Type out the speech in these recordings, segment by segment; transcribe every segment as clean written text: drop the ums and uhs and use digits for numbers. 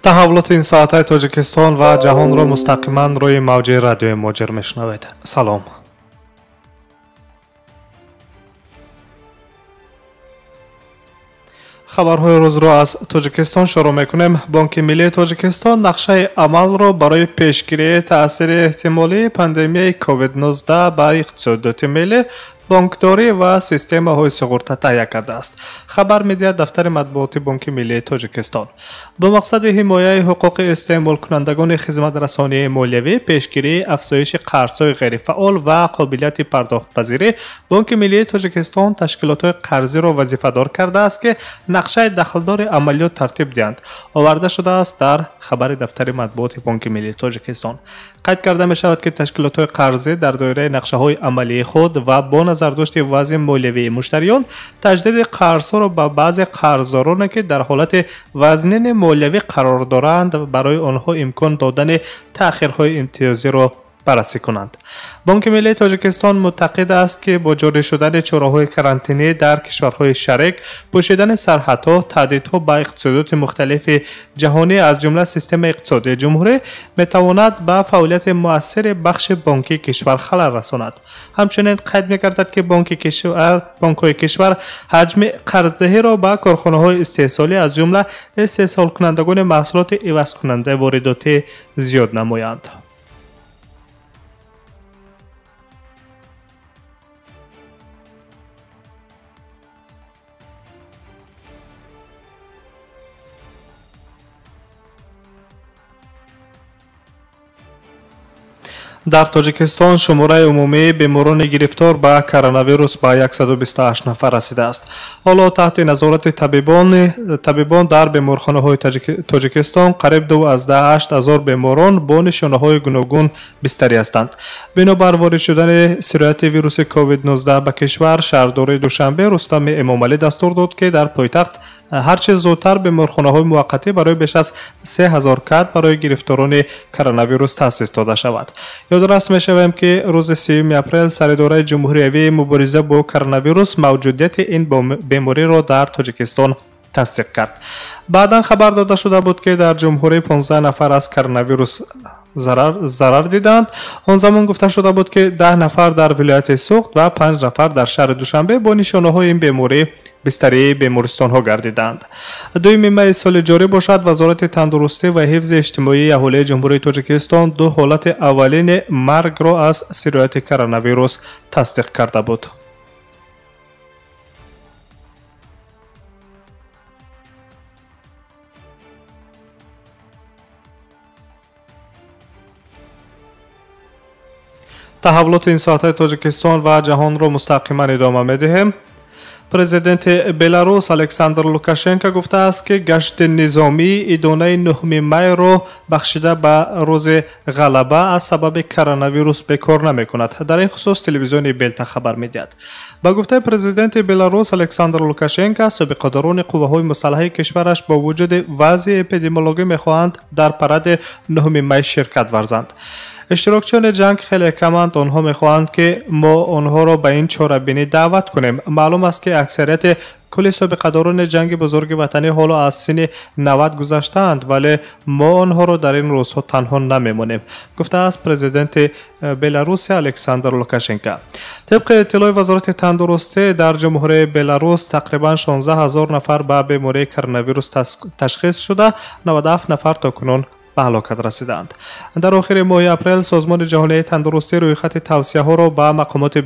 таҳаввулоти ин соатаи тоҷикистон ва ҷаҳонро мустақиман рӯи мавҷи радиои муҳоҷир мешунавед. салом. хабарҳои рӯзро аз тоҷикистон шурӯъ мекунем. бонки миллии тоҷикистон нақшаи амалро барои пешгирии таъсири эҳтимолии пандемияи COVID-19 ба иқтисодиёти миллӣ, бонкдорӣ ва системаҳои суғурта таҳия кардааст. хабар медиҳад дафтари матбуоти бонки миллии тоҷикистон. бо мақсади ҳимояи ҳуқуқи истеъмолкунандагони хизматрасонии молиявӣ, пешгирии афзоиши қарзҳои ғерифаъол ва қобилияти пардохтпазирӣ, бонки миллии тоҷикистон ташкилотҳои қарзиро вазифадор кардааст, ки нақшаи дахлдори амалиёт тартиб диҳанд. оварда шудааст дар хабари дафтари матбуоти бонки миллии тоҷикистон. қайд карда мешавад, ки ташкилотҳои қарзӣ дар доираи нақшаҳои амалии худ ва бо назардошти вазъи молиявии муштариён, таҷдиди қарзҳоро ба баъзе қарздороне, ки дар ҳолати вазнини молиявӣ қарор доранд, барои онҳо имкон додани таъхирҳои имтиёзиро баррасӣ кунанд. бонки миллии тоҷикистон муътақид аст, ки бо ҷорӣ шудани чораҳои карантинӣ дар кишварҳои шарик, пӯшидани сарҳадҳо, таҳдидҳо ба иқтисодиёти мухталифи ҷаҳонӣ, аз ҷумла системаи иқтисодии ҷумҳурӣ, метавонад ба фаъолияти муассири бахши бонкии кишвар халал расонад. ҳамчунин қайд мегардад, ки бонкҳои кишвар ҳаҷми қарздиҳиро ба корхонаҳои истеҳсолӣ, аз ҷумла истеҳсолкунандагони маҳсулоти ивазкунандаи воридотӣ зиёд намоянд. дар тоҷикистон шумораи умумии беморони гирифтор ба коронавирус ба 128 нафар расидааст. ҳоло таҳти назорати табибон дар беморхонаҳои тоҷикистон қариб 12000 беморон бо нишонаҳои гуногун бистарӣ ҳастанд. бинобар ворид шудани сирояти вируси COVID-19 ба кишвар, шаҳрдории Душанбе Рустами Эмомалӣ дастур дод, ки дар пойтахт ҳарчи зудтар беморхонаҳои муваққатӣ барои беш аз 3000 кат барои гирифторони коронавирус таъсис дода шавад. ёдорас мешавем, ки рӯзи 3 апрел Саридораи ҷумҳуриявии мубориза бо коронавирус мавҷудияти ин бемориро дар Тоҷикистон тасдиқ кард. баъдан хабар дода шуда буд, ки дар ҷумҳурӣ 15 нафар аз коронавирус зарар диданд. он замон гуфта шуда буд, ки 10 нафар дар вилояти Суғд ва 5 нафар дар шаҳри Душанбе бо нишонаҳои ин беморӣ бистарии бемористонҳо гардиданд. 2 майи соли ҷорӣ бошад, вазорати тандурустӣ ва ҳифзи иҷтимоии аҳолии ҷумҳурии Тоҷикистон 2 ҳолати аввалини маргро аз сирояти коронавирус тасдиқ карда буд. таҳаввулоти ин соатаи тоҷикистон ва ҷаҳонро мустақиман идома медиҳем. президенти беларус Александр Лукашенко гуфтааст, ки гашти низомии идонаи 9 майро бахшида ба рӯзи ғалаба аз сабаби коронавирус бекор намекунад. дар ин хусус телевизиони Белта хабар медиҳад. ба гуфтаи президенти беларус Александр Лукашенко, собиқадарони қувваҳои мусаллаҳаи кишвараш бо вуҷуди вазъи эпидемиологӣ мехоҳанд дар паради 9 май ширкат варзанд. иштирокчиёни ҷанг хеле каманд. онҳо мехоҳанд, ки мо онҳоро ба ин чорабинӣ даъват кунем. маълум аст, ки аксарияти кулли собиқадарони ҷанги бузурги ватанӣ ҳоло аз синни 90 гузаштаанд, вале мо онҳоро дар ин рӯзҳо танҳо намемонем, гуфтааст президенти беларуси Александр Лукашенко. тибқи иттилои вазорати тандурустӣ, дар ҷумҳурии Беларус тақрибан 16000 нафар ба бемории коронавирус ташхис шуда, 97 нафар токунун ба ҳалокат расиданд. дар охири моҳи апрел созмони ҷаҳонии тандурустӣ рӯйхати тавсияҳоро ба мақомоти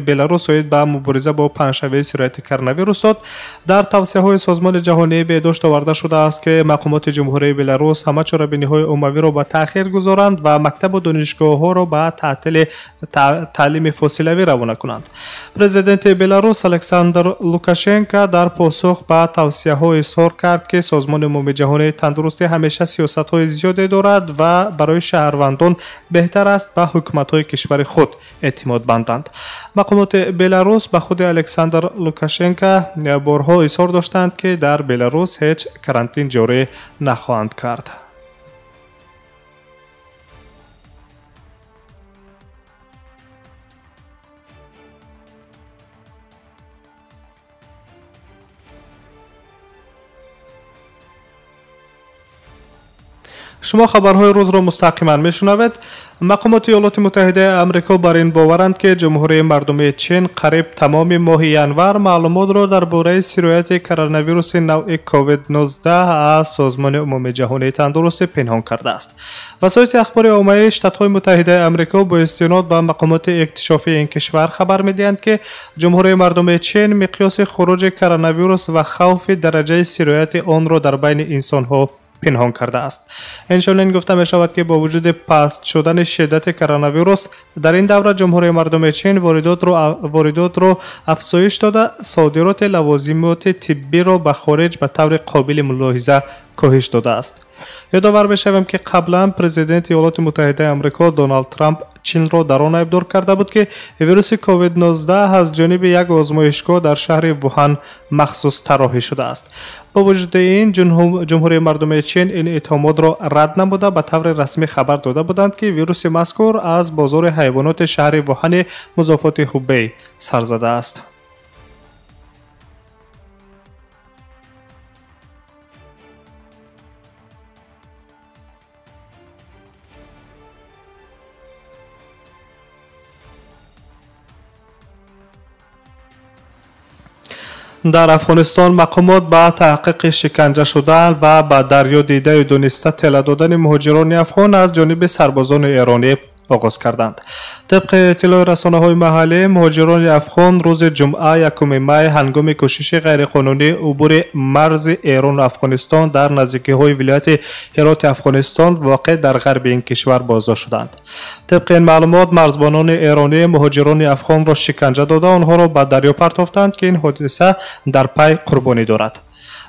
Беларус оид ба мубориза бо паҳншавии сирояти коронавирус дод. дар тавсияҳои созмони ҷаҳонӣ беҳдошт оварда шудааст, ки мақомоти ҷумҳурии Беларус ҳама чорабиниҳои уммавиро ба таъхир гузоранд ва мактабу донишгоҳҳоро ба таътили таълими фосилавӣ равона кунанд. президенти Беларус Александр Лукашенко дар посух ба тавсияҳо изҳор кард, ки созмони умумии ҷаҳонии тандурустӣ ҳамеша сиёсатҳои зиёде дорад ва барои шаҳрвандон беҳтар аст ба ҳукуматҳои кишвари худ эътимод банданд. мақомоти Беларус ба худи Александр Лукашенко борҳо изҳор доштанд, ки дар Беларус ҳеҷ карантин ҷорӣ нахоҳанд кард. شما خبرهای روز را مستقیما میشنوید. مقامات ایالات متحده آمریکا بر این باورند که جمهوری مردمی چین قریب تمام ماه ینور معلومات را درباره سرایت کرونا ویروس نوع کووید 19 از سازمان عمومی جهانی تندرستی پنهان کرده است. وسایل اخبار عامه شتات‌های متحده آمریکا با استناد به مقامات اکتشافی این کشور خبر می‌دهند که جمهوری مردمی چین مقیاس خروج کرونا ویروس و خوف درجه سرایت آن را در بین انسان‌ها پنهان کرده است. انشالله گفته می شود که با وجود پست شدن شدت کرونا ویروس در این دوره جمهوری مردم چین واردات را افزایش داده، صادرات لوازمات طبی را به خارج به طور قابل ملاحظه کاهش داده است. یادآور بشویم که قبلا پرزیدنت ایالات متحده آمریکا دونالد ترامپ چین را در آن ابدار کرده بود که ویروس کووید 19 از جانب یک آزمایشگاه در شهر ووهان مخصوص طراحی شده است. با وجود این جمهوری مردم چین این اتهامات را رد نموده به طور رسمی خبر داده بودند که ویروس مذکور از بازار حیوانات شهر ووهان مضافات هوبی سر زده است. در افغانستان مقامات به تحقیق شکنجه شدن و به دریا دیده دونسته طلا دادن مهاجران افغان از جانب سربازان ایرانی آغاز کردند. طبق اطلاع رسانه‌های محلی، مهاجران افغان روز جمعه 1 می هنگام کوشش غیرقانونی عبور مرز ایران و افغانستان در نزدیکی‌های ولایت هرات افغانستان واقع در غرب این کشور بازداشت شدند. طبق این معلومات، مرزبانان ایرانی مهاجران افغان را شکنجه داده آنها را به دریا پرتافتند که این حادثه در پی قربانی دارد.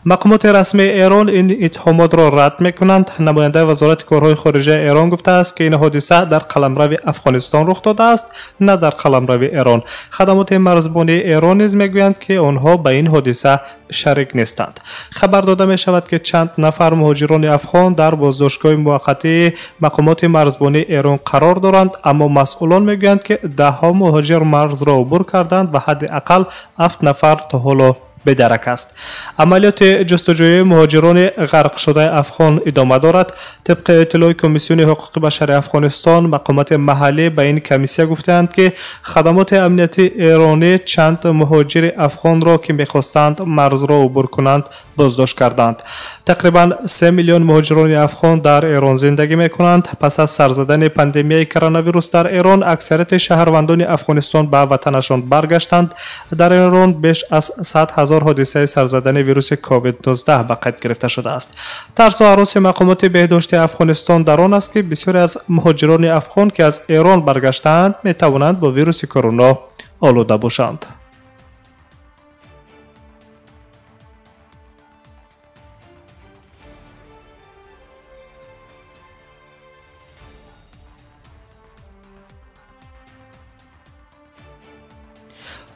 مقامات رسمی ایران این اتهامات را رد می‌کنند. نماینده وزارت کارهای خارجه ایران گفته است که این حادثه در قلمرو افغانستان رخ داده است، نه در قلمرو ایران. خدمات مرزبانی ایران نیز میگویند که آنها به این حادثه شریک نیستند. خبر داده می شود که چند نفر مهاجران افغان در بازداشتگاه موقتی مقامات مرزبانی ایران قرار دارند، اما مسئولان میگویند که ده‌ها مهاجر مرز را عبور کردند و حداقل 7 نفر تا حالا بدرک است. عملیات جستجوی مهاجران غرق شده افغان ادامه دارد. طبق اطلاع کمیسیون حقوق بشر افغانستان، مقامات محلی به این کمیسیون گفتند که خدمات امنیتی ایرانی چند مهاجر افغان را که می‌خواستند مرز را عبور کنند بازداشت کردند. تقریبا 3 میلیون مهاجران افغان در ایران زندگی می‌کنند. پس از سر زدن پاندمی کرونا ویروس در ایران، اکثریت شهروندان افغانستان به وطنشان برگشتند. در ایران بیش از 100,000 حادثه سر زدن ویروس کووید 19 به قید گرفته شده است. ترس و هراس مقامات بهداشت افغانستان در آن است که بسیاری از مهاجران افغان که از ایران برگشتند می توانند با ویروس کرونا آلوده باشند.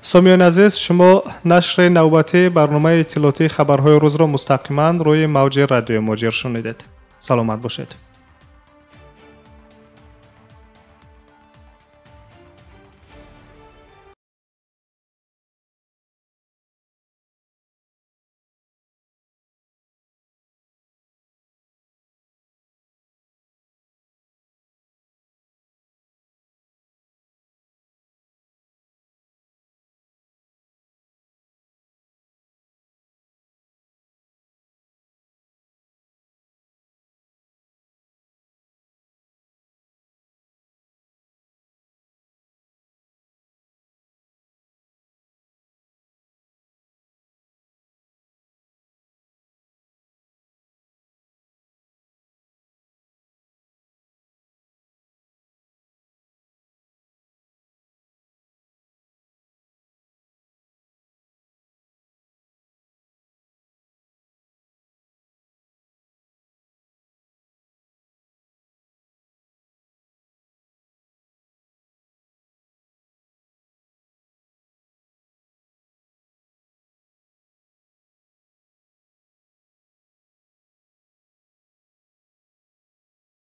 سامیان عزیز، شما نشر نوبتی برنامه اطلاعاتی خبرهای روز را مستقیما روی موج رادیو مهاجر شنیدید. سلامت باشید.